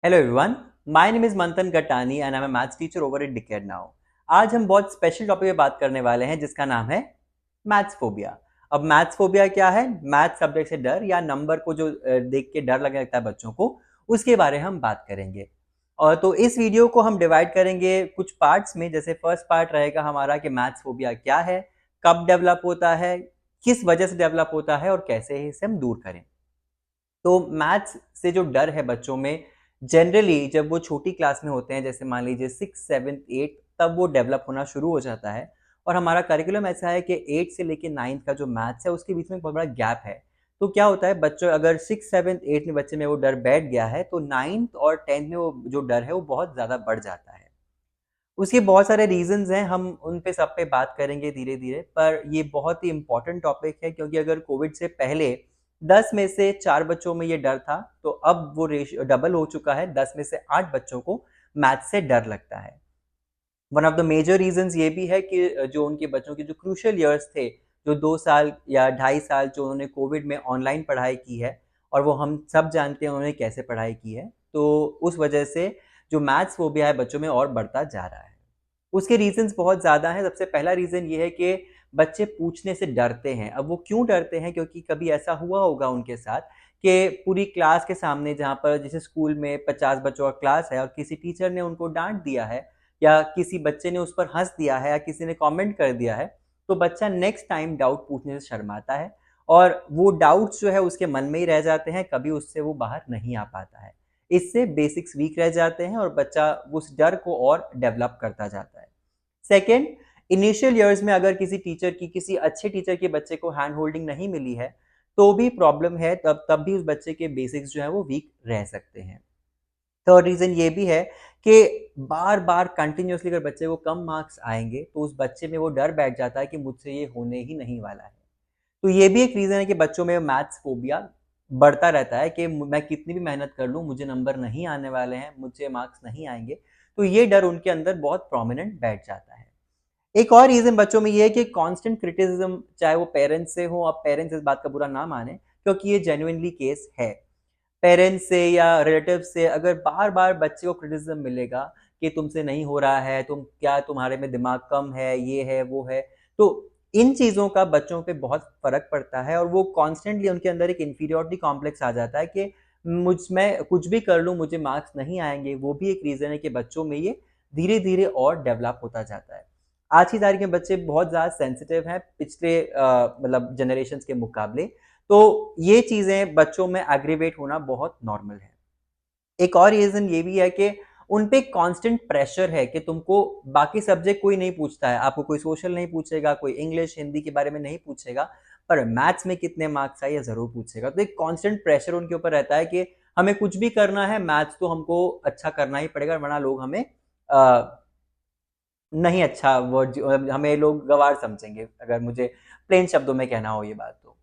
Hello everyone, my name is Manthan Katani and I am maths teacher over eight decade now. आज हम बहुत special topic पे बात करने वाले हैं जिसका नाम है मैथ्स फोबिया। अब मैथ्स फोबिया क्या है? मैथ्स सब्जेक्ट से डर या नंबर को जो देख के डर लगने लगता है बच्चों को, उसके बारे में हम बात करेंगे। और तो इस वीडियो को हम डिवाइड करेंगे कुछ पार्ट्स में। जैसे फर्स्ट पार्ट रहेगा हमारा कि मैथ्स फोबिया क्या है, कब डेवलप होता है, किस वजह से डेवलप होता है और कैसे इसे हम दूर करें। तो मैथ्स से जो डर है बच्चों में, जनरली जब वो छोटी क्लास में होते हैं, जैसे मान लीजिए 6, 7, 8, तब वो डेवलप होना शुरू हो जाता है। और हमारा करिकुलम ऐसा है कि 8 से लेके 9th का जो मैथ्स है उसके बीच में एक बहुत बड़ा गैप है। तो क्या होता है, बच्चों अगर 6, 7, 8 में बच्चे में वो डर बैठ गया है तो 9th और 10th में वो जो डर है वो बहुत ज़्यादा बढ़ जाता है। उसके बहुत सारे रीजंस हैं, हम उन पे सब पे बात करेंगे धीरे धीरे। पर ये बहुत ही इंपॉर्टेंट टॉपिक है क्योंकि अगर कोविड से पहले 10 में से 4 बच्चों में ये डर था, तो अब वो रेशियो डबल हो चुका है। 10 में से 8 बच्चों को मैथ से डर लगता है। One of the major reasons ये भी है कि जो उनके बच्चों के जो क्रूशियल ईयर्स थे, जो 2 साल या 2.5 साल जो उन्होंने कोविड में ऑनलाइन पढ़ाई की है, और वो हम सब जानते हैं उन्होंने कैसे पढ़ाई की है, तो उस वजह से जो मैथ्स फोबिया है बच्चों में और बढ़ता जा रहा है। उसके रीज़न्स बहुत ज़्यादा हैं। सबसे पहला रीज़न ये है कि बच्चे पूछने से डरते हैं। अब वो क्यों डरते हैं? क्योंकि कभी ऐसा हुआ होगा उनके साथ कि पूरी क्लास के सामने, जहाँ पर जैसे स्कूल में 50 बच्चों का क्लास है और किसी टीचर ने उनको डाँट दिया है या किसी बच्चे ने उस पर हँस दिया है या किसी ने कमेंट कर दिया है, तो बच्चा नेक्स्ट टाइम डाउट पूछने से शर्माता है और वो डाउट्स जो है उसके मन में ही रह जाते हैं, कभी उससे वो बाहर नहीं आ पाता है। इससे बेसिक्स वीक रह जाते हैं और बच्चा उस डर को और डेवलप करता जाता है। सेकेंड, इनिशियल ईयर्स में अगर किसी टीचर की, किसी अच्छे टीचर के बच्चे को हैंड होल्डिंग नहीं मिली है, तो भी प्रॉब्लम है। तब तब भी उस बच्चे के बेसिक्स जो है वो वीक रह सकते हैं। थर्ड रीज़न ये भी है कि बार-बार कंटिन्यूअसली अगर बच्चे को कम मार्क्स आएँगे, तो उस बच्चे में वो डर बैठ जाता है कि मुझसे ये होने ही नहीं वाला है। तो ये भी एक रीज़न है कि बच्चों में मैथ्स फ़ोबिया बढ़ता रहता है कि मैं कितनी भी मेहनत कर लूँ, मुझे नंबर नहीं आने वाले हैं, मुझे मार्क्स नहीं आएँगे। तो ये डर उनके अंदर बहुत प्रोमिनेंट बैठ जाता है। एक और रीज़न बच्चों में ये है कि कांस्टेंट क्रिटिसिज्म, चाहे वो पेरेंट्स से हो, अब पेरेंट्स इस बात का बुरा ना मानें क्योंकि ये जेन्युइनली केस है। पेरेंट्स से या रिलेटिव्स से अगर बार-बार बच्चे को क्रिटिसिज्म मिलेगा कि तुमसे नहीं हो रहा है, तुम क्या, तुम्हारे में दिमाग कम है, ये है, वो है, तो इन चीज़ों का बच्चों पे बहुत फ़र्क पड़ता है और वो कॉन्स्टेंटली उनके अंदर एक इन्फीरियॉरिटी कॉम्प्लेक्स आ जाता है कि मैं कुछ भी कर लूँ, मुझे मार्क्स नहीं आएँगे। वो भी एक रीज़न है कि बच्चों में ये धीरे-धीरे और डेवलप होता जाता है। आज की तारीख में बच्चे बहुत ज़्यादा सेंसिटिव हैं पिछले मतलब जनरेशंस के मुकाबले। तो ये चीज़ें बच्चों में एग्रीवेट होना बहुत नॉर्मल है। एक और रीज़न ये भी है कि उन पे कांस्टेंट प्रेशर है कि तुमको बाकी सब्जेक्ट कोई नहीं पूछता है, आपको कोई सोशल नहीं पूछेगा, कोई इंग्लिश, हिंदी के बारे में नहीं पूछेगा, पर मैथ्स में कितने मार्क्स आए ये ज़रूर पूछेगा। तो एक कांस्टेंट प्रेशर उनके ऊपर रहता है कि हमें कुछ भी करना है, मैथ्स तो हमको अच्छा करना ही पड़ेगा, वरना लोग हमें नहीं, अच्छा वर्ड हमें लोग गँवार समझेंगे, अगर मुझे प्लेन शब्दों में कहना हो ये बात तो।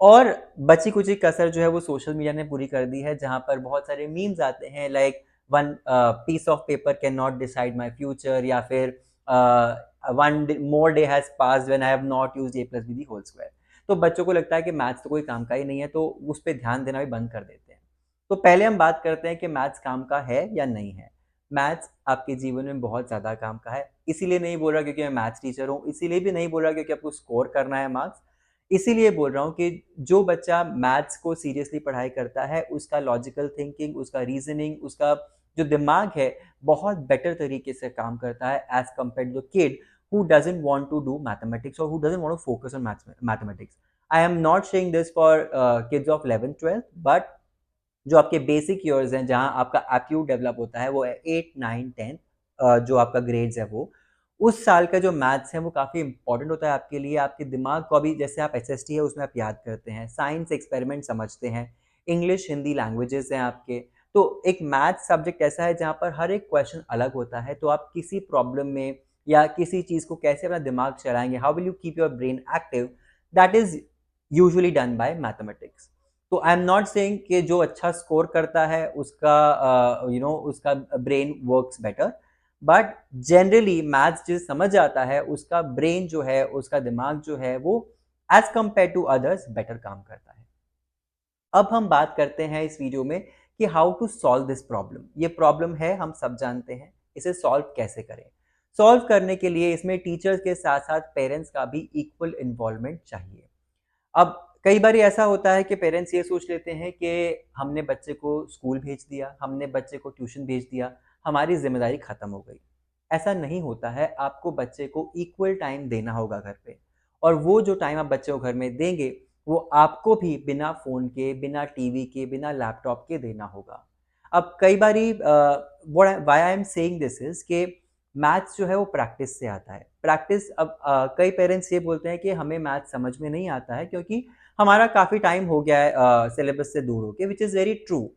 और बची-कुची कसर जो है वो सोशल मीडिया ने पूरी कर दी है, जहाँ पर बहुत सारे मीम्स आते हैं like one piece of paper can not decide my future, या फिर one more day has passed when I have not used a plus b the whole square. तो बच्चों को लगता है कि मैथ्स तो कोई काम का ही नहीं है, तो उस पे ध्यान देना भी बंद कर देते हैं। तो पहले हम बात करते हैं कि मैथ्स काम का है या नहीं है। मैथ्स आपके जीवन में बहुत ज़्यादा काम का है। इसीलिए नहीं बोल रहा क्योंकि मैं मैथ्स टीचर हूँ, इसीलिए भी नहीं बोल रहा क्योंकि आपको स्कोर करना है मार्क्स। इसीलिए बोल रहा हूँ कि जो बच्चा मैथ्स को सीरियसली पढ़ाई करता है, उसका लॉजिकल थिंकिंग, उसका रीज़निंग, उसका जो दिमाग है, बहुत बेटर तरीके से काम करता है as compared to the kid who doesn't want to do mathematics or who doesn't want to focus on mathematics. I am not saying this for kids of 11th 12th, but जो आपके basic years हैं, जहाँ आपका aptitude develop होता है, वो है 8, 9, 10, जो आपका ग्रेड्स है वो। उस साल का जो मैथ्स है वो काफ़ी इंपॉर्टेंट होता है आपके लिए। आपके दिमाग को अभी, जैसे आप एसएसटी है उसमें आप याद करते हैं, साइंस एक्सपेरिमेंट समझते हैं, इंग्लिश, हिंदी लैंग्वेजेज़ हैं आपके। तो एक मैथ्स सब्जेक्ट ऐसा है जहाँ पर हर एक क्वेश्चन अलग होता है, तो आप किसी प्रॉब्लम में या किसी चीज़ को कैसे अपना दिमाग चलाएँगे, how will you keep your brain active, that is usually done by mathematics. तो आई एम नॉट सेइंग कि जो अच्छा स्कोर करता है उसका उसका brain works better, but generally maths जो समझ आता है उसका ब्रेन जो है, उसका दिमाग जो है वो as compare to others better काम करता है। अब हम बात करते हैं इस वीडियो में कि how to solve this problem. ये प्रॉब्लम है, हम सब जानते हैं, इसे सॉल्व कैसे करें। सॉल्व करने के लिए इसमें टीचर्स के साथ साथ पेरेंट्स का भी इक्वल इन्वॉल्वमेंट चाहिए। अब कई बार ऐसा होता है कि पेरेंट्स ये सोच लेते हैं कि हमने बच्चे को स्कूल भेज दिया, हमने बच्चे को ट्यूशन भेज दिया, हमारी ज़िम्मेदारी ख़त्म हो गई। ऐसा नहीं होता है, आपको बच्चे को इक्वल टाइम देना होगा घर पे, और वो जो टाइम आप बच्चे को घर में देंगे, वो आपको भी बिना फ़ोन के, बिना टीवी के, बिना लैपटॉप के देना होगा। अब कई बारी why I am saying this is कि मैथ्स जो है वो प्रैक्टिस से आता है। प्रैक्टिस अब कई पेरेंट्स ये बोलते हैं कि हमें मैथ्स समझ में नहीं आता है क्योंकि हमारा काफ़ी टाइम हो गया है सिलेबस से दूर होके, which is very true.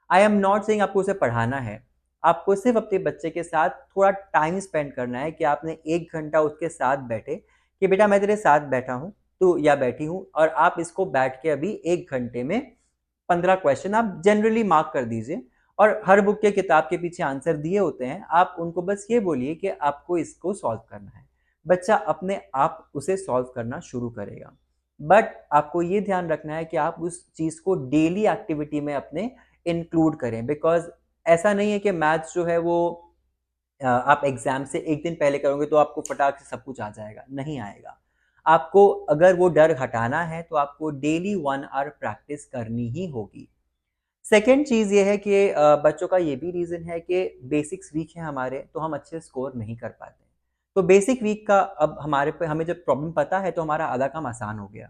I am not saying आपको उसे पढ़ाना है। आपको सिर्फ़ अपने बच्चे के साथ थोड़ा टाइम स्पेंड करना है कि आपने 1 घंटा उसके साथ बैठे कि बेटा मैं तेरे साथ बैठा हूँ, तो या बैठी हूँ, और आप इसको बैठ के अभी 1 घंटे में 15 क्वेश्चन आप जनरली मार्क कर दीजिए, और हर बुक के किताब के पीछे आंसर दिए होते हैं, आप उनको बस ये बोलिए कि आपको इसको सॉल्व करना है। बच्चा अपने आप उसे सॉल्व करना शुरू करेगा। बट आपको ये ध्यान रखना है कि आप उस चीज़ को डेली एक्टिविटी में अपने इंक्लूड करें, बिकॉज़ ऐसा नहीं है कि मैथ्स जो है वो आप एग्ज़ाम से 1 दिन पहले करोगे तो आपको फटाक से सब कुछ आ जाएगा, नहीं आएगा। आपको अगर वो डर हटाना है तो आपको डेली 1 आवर प्रैक्टिस करनी ही होगी। सेकंड चीज़ ये है कि बच्चों का ये भी रीज़न है कि बेसिक्स वीक हैं हमारे, तो हम अच्छे स्कोर नहीं कर पाते। तो बेसिक वीक का अब हमारे पे हमें जब प्रॉब्लम पता है तो हमारा आधा काम आसान हो गया।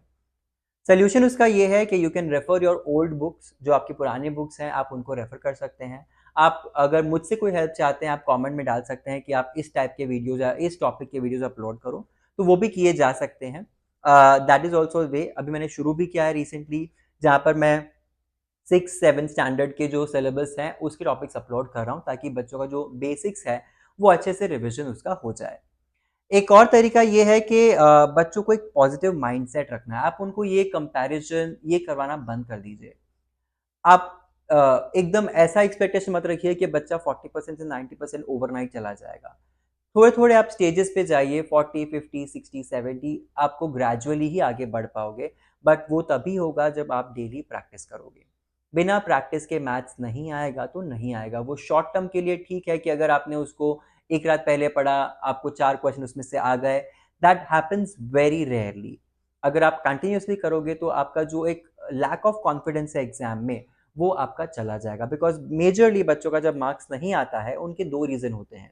सॉल्यूशन उसका ये है कि you can refer your old books, जो आपकी पुरानी बुक्स हैं आप उनको रेफर कर सकते हैं। आप अगर मुझसे कोई हेल्प चाहते हैं, आप कमेंट में डाल सकते हैं कि आप इस टाइप के वीडियोज़ या इस टॉपिक के वीडियोज़ अपलोड करो, तो वो भी किए जा सकते हैं। दैट इज़ ऑल्सो वे। अभी मैंने शुरू भी किया है रिसेंटली, जहाँ पर मैं 6-7 स्टैंडर्ड के जो सिलेबस हैं उसके टॉपिक्स अपलोड कर रहा हूँ, ताकि बच्चों का जो बेसिक्स है वो अच्छे से रिविज़न उसका हो जाए। एक और तरीका ये है कि बच्चों को एक पॉजिटिव माइंडसेट रखना है। आप उनको ये कंपैरिज़न ये करवाना बंद कर दीजिए। आप एकदम ऐसा एक्सपेक्टेशन मत रखिए कि बच्चा 40% से 90% ओवरनाइट चला जाएगा। थोड़े-थोड़े आप स्टेजेस पे जाइए, 40, 50, 60, 70, आपको ग्रेजुअली ही आगे बढ़ पाओगे, बट वो तभी होगा जब आप डेली प्रैक्टिस करोगे। बिना प्रैक्टिस के मैथ्स नहीं आएगा तो नहीं आएगा। वो शॉर्ट टर्म के लिए ठीक है कि अगर आपने उसको 1 रात पहले पढ़ा, आपको 4 क्वेश्चन उसमें से आ गए, दैट हैपेंस वेरी रेयरली। अगर आप कंटिन्यूअसली करोगे तो आपका जो एक लैक ऑफ कॉन्फिडेंस है एग्ज़ाम में, वो आपका चला जाएगा, बिकॉज़ मेजरली बच्चों का जब मार्क्स नहीं आता है, उनके 2 रीज़न होते हैं।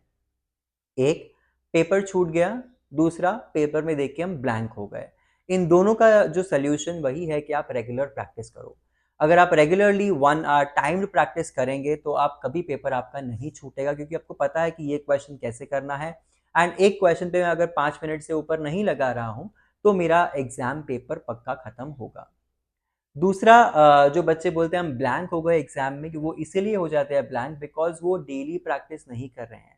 एक, पेपर छूट गया, दूसरा पेपर में देख के हम ब्लैंक हो गए। इन दोनों का जो सॉल्यूशन वही है कि आप रेगुलर प्रैक्टिस करो। अगर आप रेगुलरली 1 आवर टाइम्ड प्रैक्टिस करेंगे तो आप कभी पेपर आपका नहीं छूटेगा, क्योंकि आपको पता है कि ये क्वेश्चन कैसे करना है, एंड एक क्वेश्चन पे मैं अगर 5 मिनट से ऊपर नहीं लगा रहा हूँ, तो मेरा एग्ज़ाम पेपर पक्का खत्म होगा। दूसरा, जो बच्चे बोलते हैं हम ब्लैंक हो गए एग्ज़ाम में, कि वो इसीलिए हो जाते हैं ब्लैंक बिकॉज़ वो डेली प्रैक्टिस नहीं कर रहे हैं।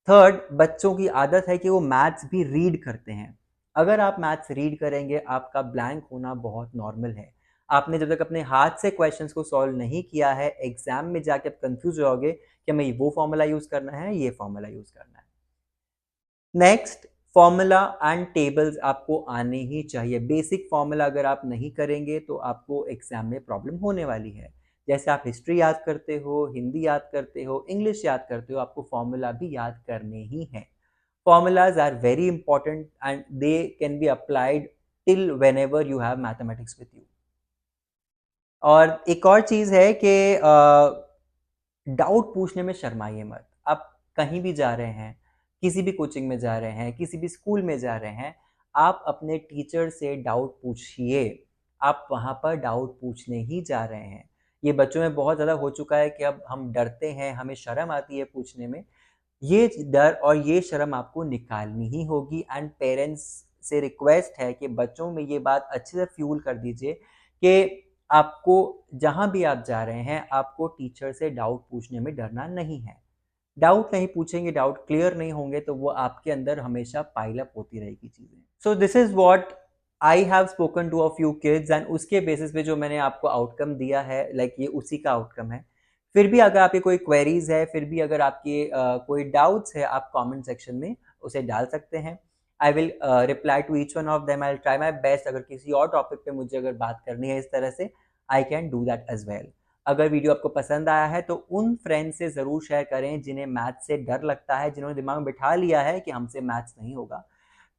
थर्ड, बच्चों की आदत है कि वो मैथ्स भी रीड करते हैं। अगर आप मैथ्स रीड करेंगे, आपका ब्लैंक होना बहुत नॉर्मल है। आपने जब तक अपने हाथ से क्वेश्चंस को सॉल्व नहीं किया है, एग्ज़ाम में जाके आप कन्फ्यूज़ हो जाओगे कि हमें वो फ़ॉर्मूला यूज़ करना है, ये फ़ॉर्मूला यूज़ करना है। नेक्स्ट, फ़ॉर्मूला एंड टेबल्स आपको आने ही चाहिए। बेसिक फ़ॉर्मूला अगर आप नहीं करेंगे तो आपको एग्ज़ाम में प्रॉब्लम होने वाली है। जैसे आप हिस्ट्री याद करते हो, हिंदी याद करते हो, इंग्लिश याद करते हो, आपको फ़ॉर्मूला भी याद करने ही हैं। Formulas are very important and they can be applied till whenever you have mathematics with you. और एक और चीज़ है कि डाउट पूछने में शर्माइए मत। आप कहीं भी जा रहे हैं, किसी भी कोचिंग में जा रहे हैं, किसी भी स्कूल में जा रहे हैं, आप अपने टीचर से डाउट पूछिए। आप वहाँ पर डाउट पूछने ही जा रहे हैं। ये बच्चों में बहुत ज़्यादा हो चुका है कि अब हम डरते हैं, हमें शर्म आती है पूछने में। ये डर और ये शर्म आपको निकालनी ही होगी, एंड पेरेंट्स से रिक्वेस्ट है कि बच्चों में ये बात अच्छे से फ्यूल कर दीजिए कि आपको जहाँ भी आप जा रहे हैं, आपको टीचर से डाउट पूछने में डरना नहीं है। डाउट नहीं पूछेंगे, डाउट क्लियर नहीं होंगे, तो वो आपके अंदर हमेशा पाइल अप होती रहेगी चीज़ें। So this is what I have spoken to a few kids, and उसके बेसिस पे जो मैंने आपको आउटकम दिया है, लाइक ये उसी का आउटकम है। फिर भी अगर आपकी कोई क्वेरीज है, फिर भी अगर आपके कोई डाउट्स है, आप कमेंट सेक्शन में उसे डाल सकते हैं। I will reply to each one of them. I will try my best. अगर किसी और टॉपिक पे मुझे अगर बात करनी है इस तरह से, I can do that as well. अगर वीडियो आपको पसंद आया है तो उन फ्रेंड्स से ज़रूर शेयर करें जिन्हें मैथ्स से डर लगता है, जिन्होंने दिमाग में बिठा लिया है कि हमसे मैथ्स नहीं होगा।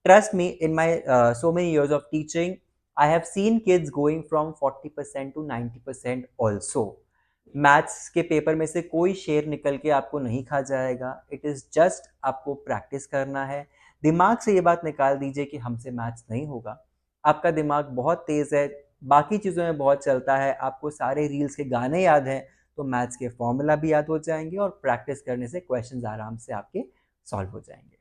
Trust me, in my so many years of teaching, I have seen kids going from 40% to 90% also. Maths के पेपर में से कोई शेर निकल के आपको नहीं खा जाएगा। इट इज़ जस्ट आपको प्रैक्टिस करना है। दिमाग से ये बात निकाल दीजिए कि हमसे मैथ्स नहीं होगा। आपका दिमाग बहुत तेज़ है, बाकी चीज़ों में बहुत चलता है, आपको सारे रील्स के गाने याद हैं, तो मैथ्स के फॉर्मूला भी याद हो जाएंगे और प्रैक्टिस करने से क्वेश्चंस आराम से आपके सॉल्व हो जाएंगे।